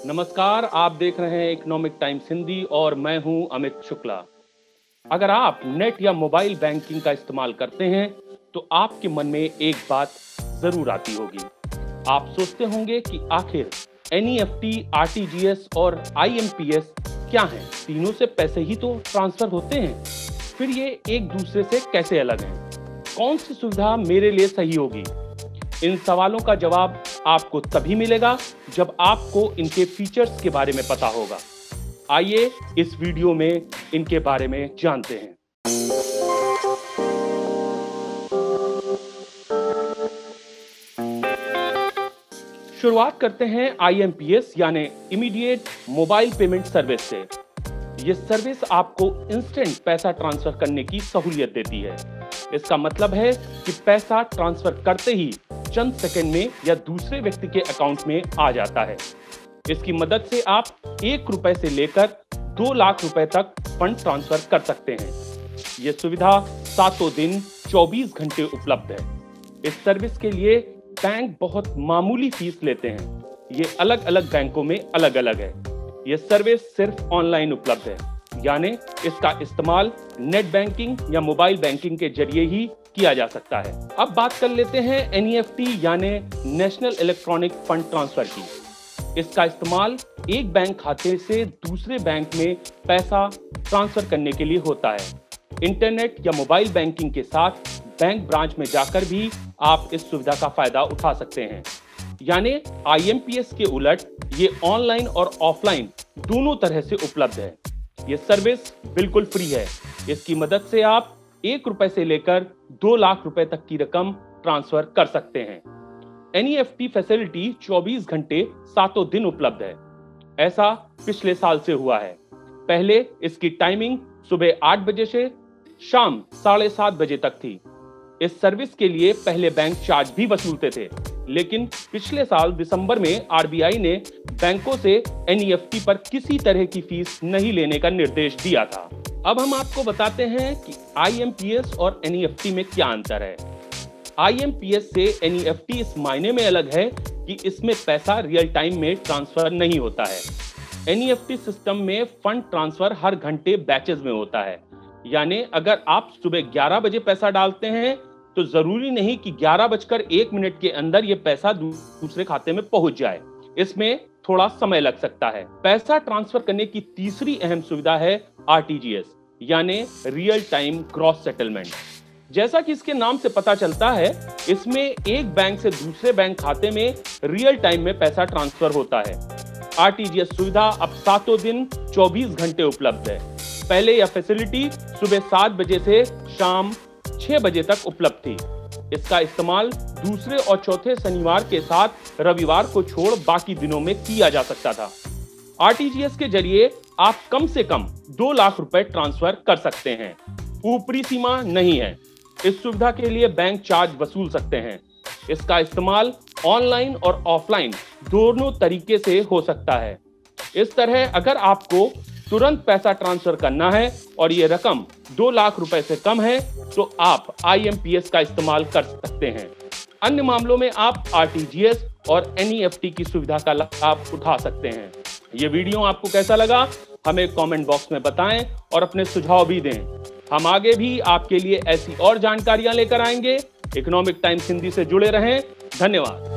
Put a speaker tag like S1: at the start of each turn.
S1: नमस्कार, आप देख रहे हैं इकोनॉमिक टाइम्स हिंदी और मैं हूं अमित शुक्ला। अगर आप नेट या मोबाइल बैंकिंग का इस्तेमाल करते हैं तो आपके मन में एक बात जरूर आती होगी। आप सोचते होंगे कि आखिर एनईएफटी, आरटीजीएस और आईएमपीएस क्या हैं? तीनों से पैसे ही तो ट्रांसफर होते हैं, फिर ये एक दूसरे से कैसे अलग हैं? कौन सी सुविधा मेरे लिए सही होगी? इन सवालों का जवाब आपको तभी मिलेगा जब आपको इनके फीचर्स के बारे में पता होगा। आइए इस वीडियो में इनके बारे में जानते हैं। शुरुआत करते हैं आईएमपीएस यानी इमीडिएट मोबाइल पेमेंट सर्विस से। ये सर्विस आपको इंस्टेंट पैसा ट्रांसफर करने की सहूलियत देती है। इसका मतलब है कि पैसा ट्रांसफर करते ही चंद सेकंड में या दूसरे व्यक्ति के अकाउंट में आ जाता है। इसकी मदद से आप 1 रुपए से लेकर 2 लाख रुपए तक फंड ट्रांसफर कर सकते हैं। यह सुविधा सातों दिन 24 घंटे उपलब्ध है। इस सर्विस के लिए बैंक बहुत मामूली फीस लेते हैं। ये अलग अलग बैंकों में अलग अलग है। यह सर्विस सिर्फ ऑनलाइन उपलब्ध है, यानी इसका इस्तेमाल नेट बैंकिंग या मोबाइल बैंकिंग के जरिए ही किया जा सकता है। अब बात कर लेते हैं एनईएफटी यानी नेशनल इलेक्ट्रॉनिक फंड ट्रांसफर की। इसका इस्तेमाल एक बैंक खाते से दूसरे बैंक में पैसा ट्रांसफर करने के लिए होता है। इंटरनेट या मोबाइल बैंकिंग के साथ बैंक ब्रांच में जाकर भी आप इस सुविधा का फायदा उठा सकते हैं। यानी आईएमपीएस के उलट ये ऑनलाइन और ऑफलाइन दोनों तरह से उपलब्ध है। ये सर्विस बिल्कुल फ्री है। इसकी मदद से आप 1 रुपए से लेकर 2 लाख रुपए तक की रकम ट्रांसफर कर सकते हैं। एनईएफटी फैसिलिटी 24 घंटे सातों दिन उपलब्ध है। ऐसा पिछले साल से हुआ है। पहले इसकी टाइमिंग सुबह 8 बजे से शाम 7:30 बजे तक थी। इस सर्विस के लिए पहले बैंक चार्ज भी वसूलते थे, लेकिन पिछले साल दिसंबर में आरबीआई ने बैंकों से एनईएफटी पर किसी तरह की फीस नहीं लेने का निर्देश दिया था। अब हम आपको बताते हैं कि आईएमपीएस और एनईएफटी में क्या अंतर है। आईएमपीएस से एनईएफटी इस मायने में अलग है कि इसमें पैसा रियल टाइम में ट्रांसफर नहीं होता है। एनईएफटी सिस्टम में फंड ट्रांसफर हर घंटे बैचेस में होता है। यानी अगर आप सुबह 11 बजे पैसा डालते हैं तो जरूरी नहीं कि 11:01 के अंदर ये पैसा दूसरे खाते में पहुंच जाए। इसमें थोड़ा समय लग सकता है। पैसा ट्रांसफर करने की तीसरी अहम सुविधा है आरटीजीएस यानी रियल टाइम ग्रॉस सेटलमेंट। जैसा कि इसके नाम से पता चलता है, इसमें एक बैंक से दूसरे बैंक खाते में रियल टाइम में पैसा ट्रांसफर होता है। आरटीजीएस सुविधा अब सातों दिन 24 घंटे उपलब्ध है। पहले यह फैसिलिटी सुबह 7 बजे से शाम 6 बजे तक उपलब्ध थी। इसका इस्तेमाल दूसरे और चौथे शनिवार के साथ रविवार को छोड़ बाकी दिनों में किया जा सकता था। आरटीजीएस के जरिए आप कम से कम 2 लाख रुपए ट्रांसफर कर सकते हैं। ऊपरी सीमा नहीं है। इस सुविधा के लिए बैंक चार्ज वसूल सकते हैं। इसका इस्तेमाल ऑनलाइन और ऑफलाइन दोनों तरीके से हो सकता है। इस तरह अगर आपको तुरंत पैसा ट्रांसफर करना है और ये रकम 2 लाख रुपए से कम है तो आप आईएमपीएस का इस्तेमाल कर सकते हैं। अन्य मामलों में आप आरटीजीएस और एनईएफटी की सुविधा का लाभ उठा सकते हैं। ये वीडियो आपको कैसा लगा हमें कमेंट बॉक्स में बताएं और अपने सुझाव भी दें। हम आगे भी आपके लिए ऐसी और जानकारियां लेकर आएंगे। इकोनॉमिक टाइम्स हिंदी से जुड़े रहें। धन्यवाद।